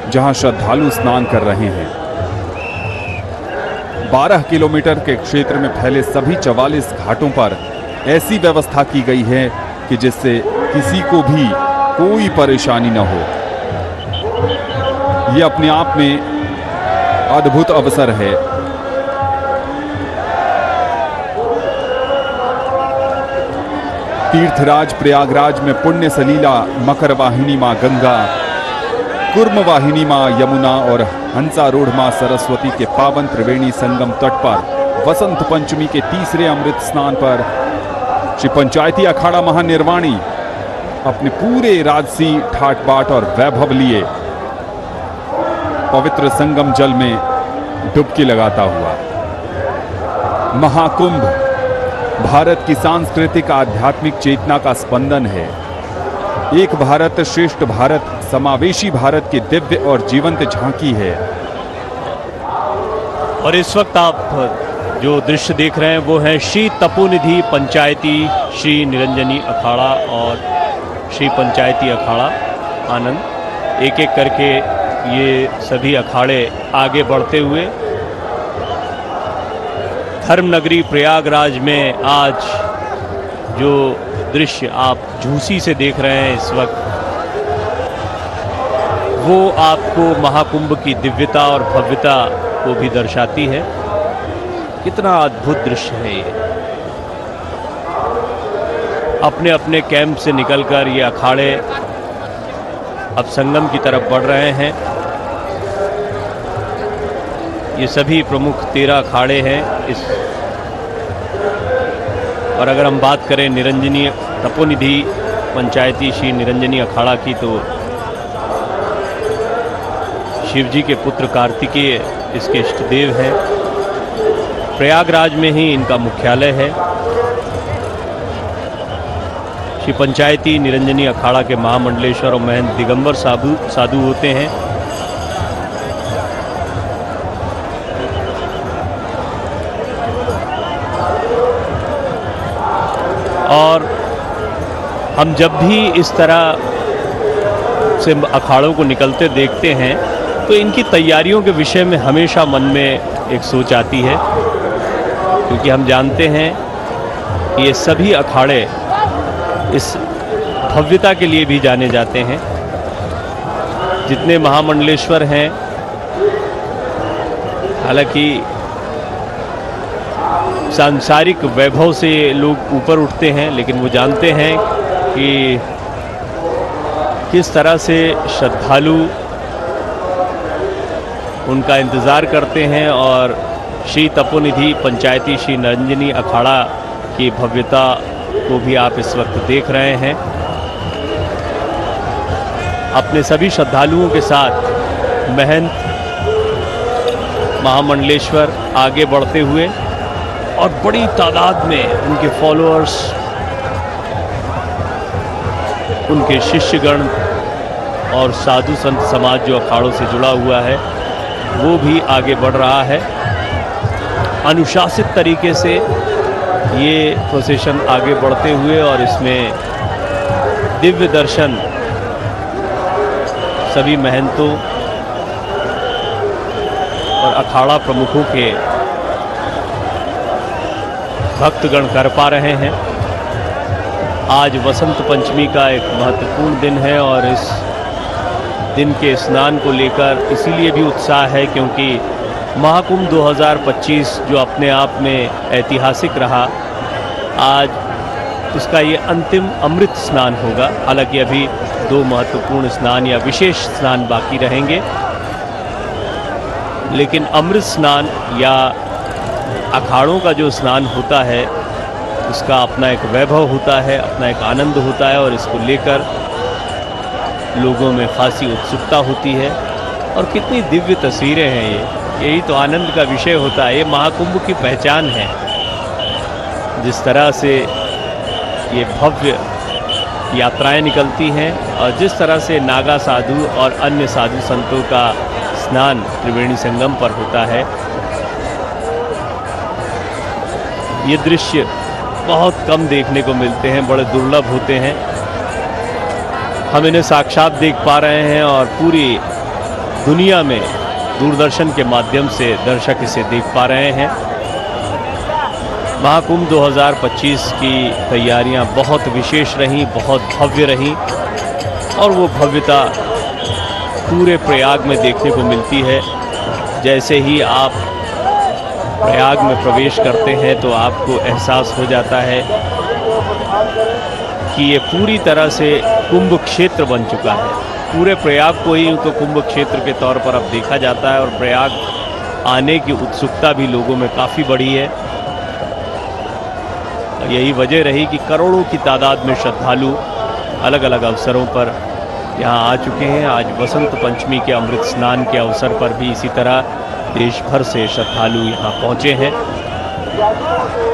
जहां श्रद्धालु स्नान कर रहे हैं। 12 किलोमीटर के क्षेत्र में फैले सभी 44 घाटों पर ऐसी व्यवस्था की गई है कि जिससे किसी को भी कोई परेशानी न हो। ये अपने आप में अद्भुत अवसर है। तीर्थराज प्रयागराज में पुण्य सलीला मकर वाहिनी मां गंगा, कुर्म वाहिनी मां यमुना और हंसारूढ़ मां सरस्वती के पावन त्रिवेणी संगम तट पर वसंत पंचमी के तीसरे अमृत स्नान पर श्री पंचायती अखाड़ा महानिर्वाणी अपने पूरे राजसी ठाट बाट और वैभव लिए पवित्र संगम जल में डुबकी लगाता हुआ। महाकुंभ भारत की सांस्कृतिक आध्यात्मिक चेतना का स्पंदन है। एक भारत श्रेष्ठ भारत, समावेशी भारत की दिव्य और जीवंत झांकी है। और इस वक्त आप जो दृश्य देख रहे हैं वो है श्री तपोनिधि पंचायती श्री निरंजनी अखाड़ा और श्री पंचायती अखाड़ा आनंद। एक एक करके ये सभी अखाड़े आगे बढ़ते हुए धर्मनगरी प्रयागराज में आज जो दृश्य आप झूसी से देख रहे हैं इस वक्त, वो आपको महाकुंभ की दिव्यता और भव्यता को भी दर्शाती है। कितना अद्भुत दृश्य है ये। अपने अपने कैंप से निकलकर ये अखाड़े अब संगम की तरफ बढ़ रहे हैं। ये सभी प्रमुख 13 अखाड़े हैं इस। और अगर हम बात करें निरंजनी तपोनिधि पंचायती श्री निरंजनी अखाड़ा की, तो शिवजी के पुत्र कार्तिकेय इसके इष्टदेव हैं। प्रयागराज में ही इनका मुख्यालय है। श्री पंचायती निरंजनी अखाड़ा के महामंडलेश्वर और महंत दिगंबर साधु होते हैं। और हम जब भी इस तरह से अखाड़ों को निकलते देखते हैं तो इनकी तैयारियों के विषय में हमेशा मन में एक सोच आती है, क्योंकि हम जानते हैं कि ये सभी अखाड़े इस भव्यता के लिए भी जाने जाते हैं। जितने महामंडलेश्वर हैं, हालांकि सांसारिक वैभव से लोग ऊपर उठते हैं, लेकिन वो जानते हैं कि किस तरह से श्रद्धालु उनका इंतज़ार करते हैं। और श्री तपोनिधि पंचायती श्री निरंजनी अखाड़ा की भव्यता को भी आप इस वक्त देख रहे हैं। अपने सभी श्रद्धालुओं के साथ महंत महामंडलेश्वर आगे बढ़ते हुए और बड़ी तादाद में उनके फॉलोअर्स, उनके शिष्यगण और साधु संत समाज जो अखाड़ों से जुड़ा हुआ है वो भी आगे बढ़ रहा है। अनुशासित तरीके से ये प्रोसेशन आगे बढ़ते हुए और इसमें दिव्य दर्शन सभी महंतों और अखाड़ा प्रमुखों के भक्तगण कर पा रहे हैं। आज वसंत पंचमी का एक महत्वपूर्ण दिन है और इस दिन के स्नान को लेकर इसीलिए भी उत्साह है क्योंकि महाकुंभ 2025 जो अपने आप में ऐतिहासिक रहा, आज उसका ये अंतिम अमृत स्नान होगा। हालांकि अभी 2 महत्वपूर्ण स्नान या विशेष स्नान बाकी रहेंगे, लेकिन अमृत स्नान या अखाड़ों का जो स्नान होता है उसका अपना एक वैभव होता है, अपना एक आनंद होता है और इसको लेकर लोगों में खासी उत्सुकता होती है। और कितनी दिव्य तस्वीरें हैं ये, यही तो आनंद का विषय होता है। ये महाकुंभ की पहचान है, जिस तरह से ये भव्य यात्राएं निकलती हैं और जिस तरह से नागा साधु और अन्य साधु संतों का स्नान त्रिवेणी संगम पर होता है। ये दृश्य बहुत कम देखने को मिलते हैं, बड़े दुर्लभ होते हैं। हम इन्हें साक्षात देख पा रहे हैं और पूरी दुनिया में दूरदर्शन के माध्यम से दर्शक इसे देख पा रहे हैं। महाकुंभ 2025 की तैयारियां बहुत विशेष रहीं, बहुत भव्य रहीं और वो भव्यता पूरे प्रयाग में देखने को मिलती है। जैसे ही आप प्रयाग में प्रवेश करते हैं तो आपको एहसास हो जाता है कि ये पूरी तरह से कुंभ क्षेत्र बन चुका है। पूरे प्रयाग को ही तो कुंभ क्षेत्र के तौर पर अब देखा जाता है और प्रयाग आने की उत्सुकता भी लोगों में काफ़ी बढ़ी है। यही वजह रही कि करोड़ों की तादाद में श्रद्धालु अलग अलग अवसरों पर यहाँ आ चुके हैं। आज वसंत पंचमी के अमृत स्नान के अवसर पर भी इसी तरह देश भर से श्रद्धालु यहाँ पहुँचे हैं।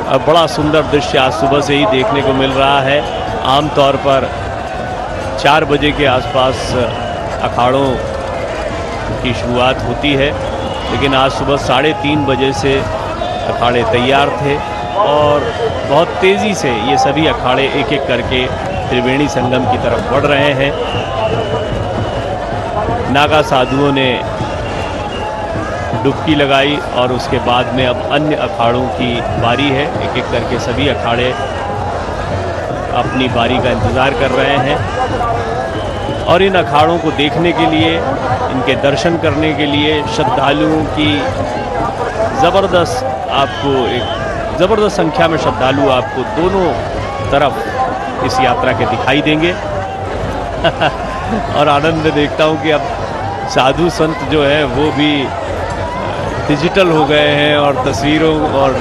और बड़ा सुंदर दृश्य आज सुबह से ही देखने को मिल रहा है। आमतौर पर 4 बजे के आसपास अखाड़ों की शुरुआत होती है, लेकिन आज सुबह 3:30 बजे से अखाड़े तैयार थे और बहुत तेज़ी से ये सभी अखाड़े एक एक करके त्रिवेणी संगम की तरफ बढ़ रहे हैं। नागा साधुओं ने डुबकी लगाई और उसके बाद में अब अन्य अखाड़ों की बारी है। एक एक करके सभी अखाड़े अपनी बारी का इंतज़ार कर रहे हैं और इन अखाड़ों को देखने के लिए, इनके दर्शन करने के लिए श्रद्धालुओं की ज़बरदस्त संख्या में श्रद्धालु आपको दोनों तरफ इस यात्रा के दिखाई देंगे। और आनंद में देखता हूँ कि अब साधु संत जो है वो भी डिजिटल हो गए हैं और तस्वीरों और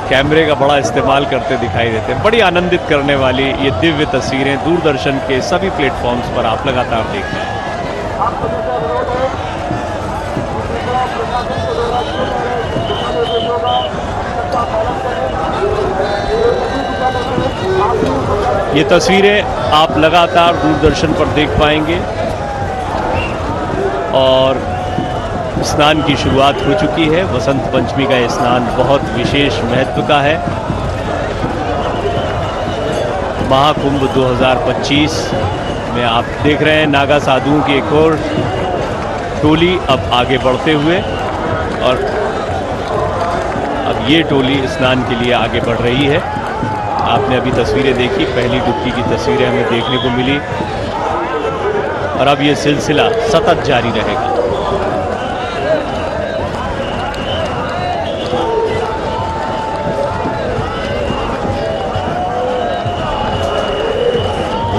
कैमरे का बड़ा इस्तेमाल करते दिखाई देते हैं। बड़ी आनंदित करने वाली ये दिव्य तस्वीरें दूरदर्शन के सभी प्लेटफॉर्म्स पर आप लगातार देख रहे हैं। ये तस्वीरें आप लगातार दूरदर्शन पर देख पाएंगे और स्नान की शुरुआत हो चुकी है। वसंत पंचमी का ये स्नान बहुत विशेष महत्व का है। महाकुंभ 2025 में आप देख रहे हैं नागा साधुओं की एक और टोली अब आगे बढ़ते हुए और अब ये टोली स्नान के लिए आगे बढ़ रही है। आपने अभी तस्वीरें देखी, पहली डुबकी की तस्वीरें हमें देखने को मिली और अब ये सिलसिला सतत जारी रहेगा।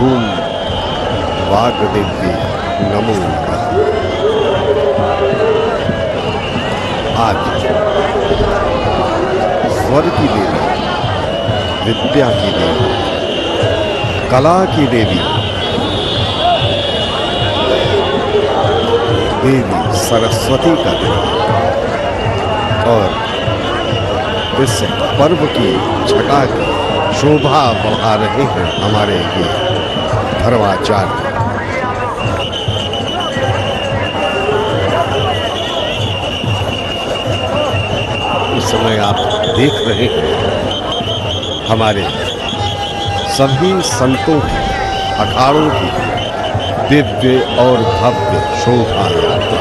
ओम वाग्देवी नमो नमः। आज स्वर की देवी, विद्या की देवी, कला की देवी, देवी सरस्वती का दिन और इस पर्व की छटा की शोभा बढ़ा रहे हैं हमारे ये धर्माचार्य। इस समय आप देख रहे हैं हमारे सभी संतों की, अखाड़ों की दिव्य और भव्य शोभा यात्रा।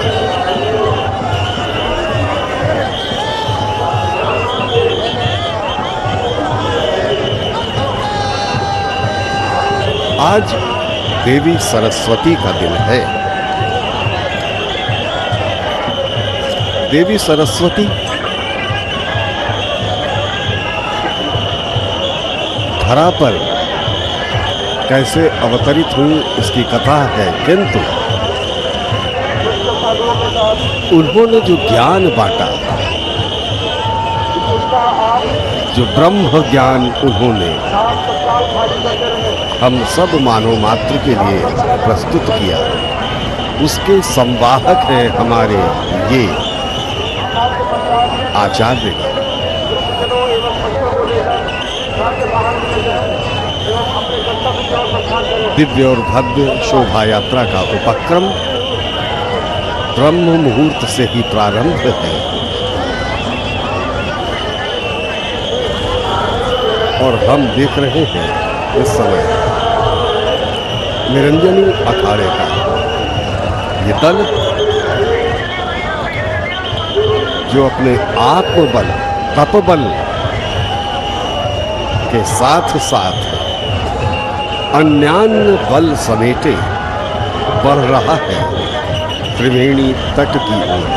आज देवी सरस्वती का दिन है। देवी सरस्वती धरा पर कैसे अवतरित हुई इसकी कथा है, किंतु उन्होंने जो ज्ञान बांटा, जो ब्रह्म ज्ञान उन्होंने हम सब मानव मात्र के लिए प्रस्तुत किया, उसके संवाहक हैं हमारे ये आचार्य। दिव्य और भव्य शोभा यात्रा का उपक्रम ब्रह्म मुहूर्त से ही प्रारंभ है और हम देख रहे हैं इस समय निरंजनी अखाड़े का ये दल जो अपने आत्मबल, तपबल के साथ साथ अन्यान्य बल समेटे बढ़ रहा है त्रिवेणी तट की ओर।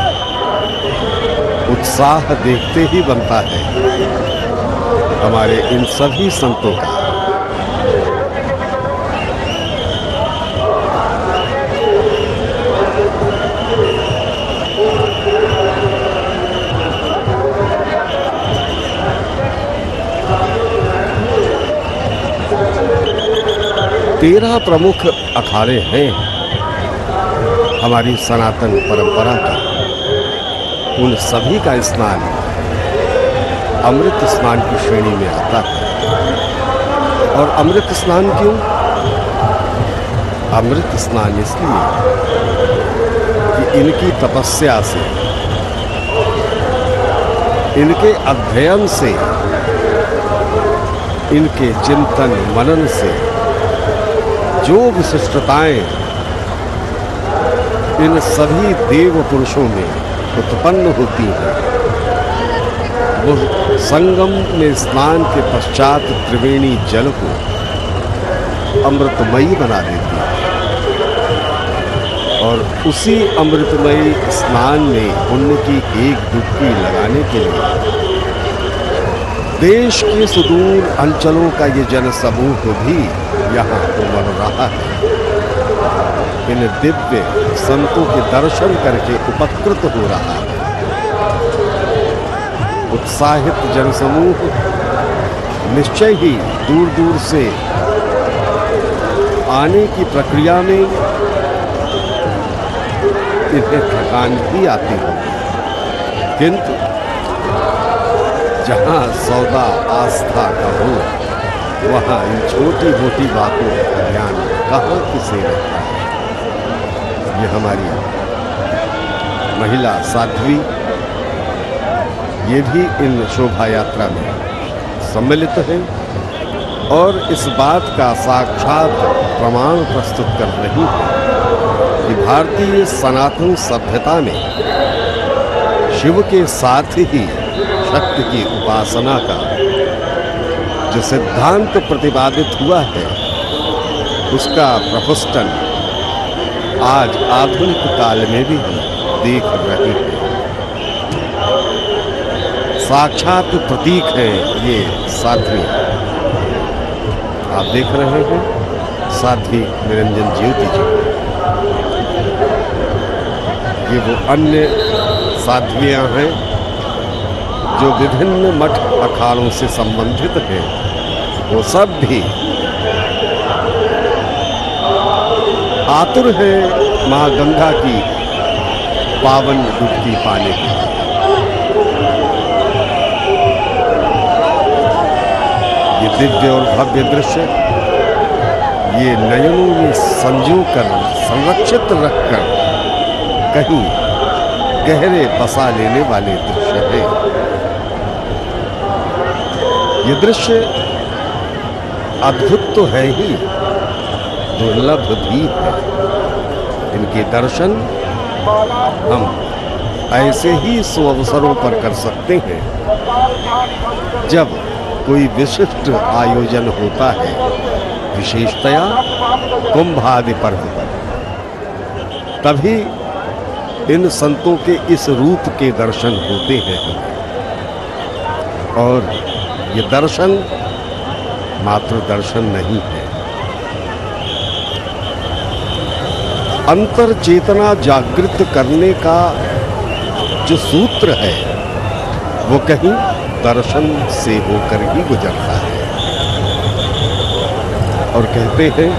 उत्साह देखते ही बनता है हमारे इन सभी संतों का। तेरह प्रमुख अखाड़े हैं हमारी सनातन परंपरा के। उन सभी का स्नान अमृत स्नान की श्रेणी में आता है। और अमृत स्नान क्यों? अमृत स्नान इसलिए कि इनकी तपस्या से, इनके अध्ययन से, इनके चिंतन मनन से जो विशिष्टताएं इन सभी देव पुरुषों में उत्पन्न होती हैं, वो संगम में स्नान के पश्चात त्रिवेणी जल को अमृतमयी बना देती है। और उसी अमृतमयी स्नान में पुण्य की एक डुबकी लगाने के लिए देश के सुदूर अंचलों का ये जन समूह भी यहाँ उमड़ रहा है। इन दिव्य संतों के दर्शन करके उपकृत हो रहा है। उत्साहित जनसमूह निश्चय ही दूर दूर से आने की प्रक्रिया में इन्हें थकान भी आती है, किंतु जहाँ सौदा आस्था का हो वहाँ इन छोटी मोटी बातों का ध्यान कहाँ किसे रहता है। ये हमारी महिला साध्वी ये भी इन शोभा यात्रा में सम्मिलित हैं और इस बात का साक्षात प्रमाण प्रस्तुत कर रही है कि भारतीय सनातन सभ्यता में शिव के साथ ही शक्ति की उपासना का जो सिद्धांत प्रतिपादित हुआ है उसका प्रफुष्टन आज आधुनिक काल में भी देख रहे हैं। साक्षात प्रतीक है ये साध्वी। आप देख रहे हैं साध्वी निरंजन ज्योति जी। ये वो अन्य साध्वियां हैं जो विभिन्न मठ अखाड़ों से संबंधित हैं। वो सब भी आतुर है मां गंगा की पावन डुबकी पाने की। ये दिव्य और भव्य दृश्य ये नयनों में संजो कर संरक्षित रखकर कहीं गहरे बसा लेने वाले दृश्य है। ये दृश्य अद्भुत तो है ही, दुर्लभ भी है। इनके दर्शन हम ऐसे ही सुअवसरों पर कर सकते हैं जब कोई विशिष्ट आयोजन होता है, विशेषतया कुंभ आदि पर्व पर। तभी इन संतों के इस रूप के दर्शन होते हैं। और ये दर्शन मात्र दर्शन नहीं है, अंतर चेतना जागृत करने का जो सूत्र है वो कहीं दर्शन से होकर ही गुजरता है। और कहते हैं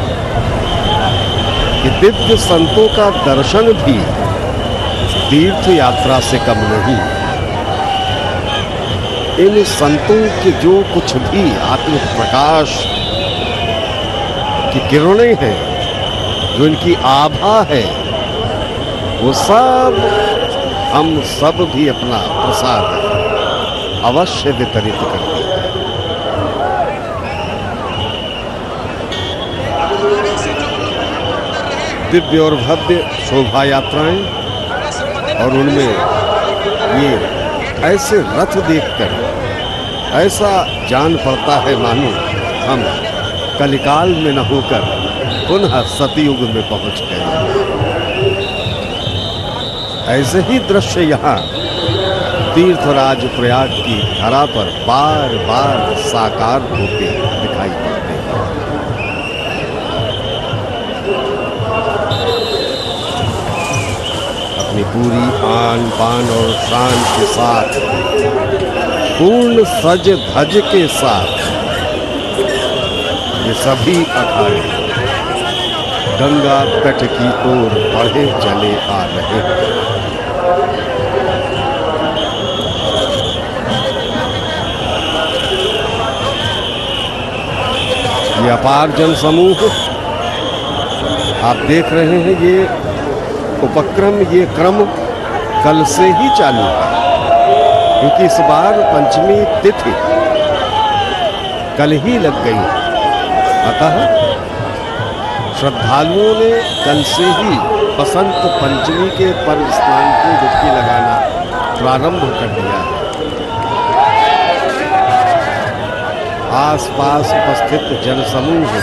कि दिव्य संतों का दर्शन भी तीर्थ यात्रा से कम नहीं। इन संतों के जो कुछ भी आत्म प्रकाश की किरणें हैं, जो इनकी आभा है, वो सब हम सब भी अपना प्रसाद अवश्य वितरित करते हैं। दिव्य और भव्य शोभा यात्राएं, और उनमें ये ऐसे रथ देखकर ऐसा जान पड़ता है मानो हम कलिकाल में न होकर पुनः सतयुग में पहुंच गए। ऐसे ही दृश्य यहाँ तीर्थराज प्रयाग की धरा पर बार बार साकार होते दिखाई पड़ते हैं। अपनी पूरी आन बान और शान के साथ, पूर्ण सज धज के साथ ये सभी अखाड़े गंगा तट की ओर बढ़े चले आ रहे हैं। ये अपार जन समूह आप देख रहे हैं, ये उपक्रम, ये क्रम कल से ही चालू है, क्योंकि इस बार पंचमी तिथि कल ही लग गई। अतः श्रद्धालुओं ने कल से ही बसंत पंचमी के पर्व स्नान की डुबकी लगाना प्रारंभ कर दिया है। आसपास उपस्थित जनसमूह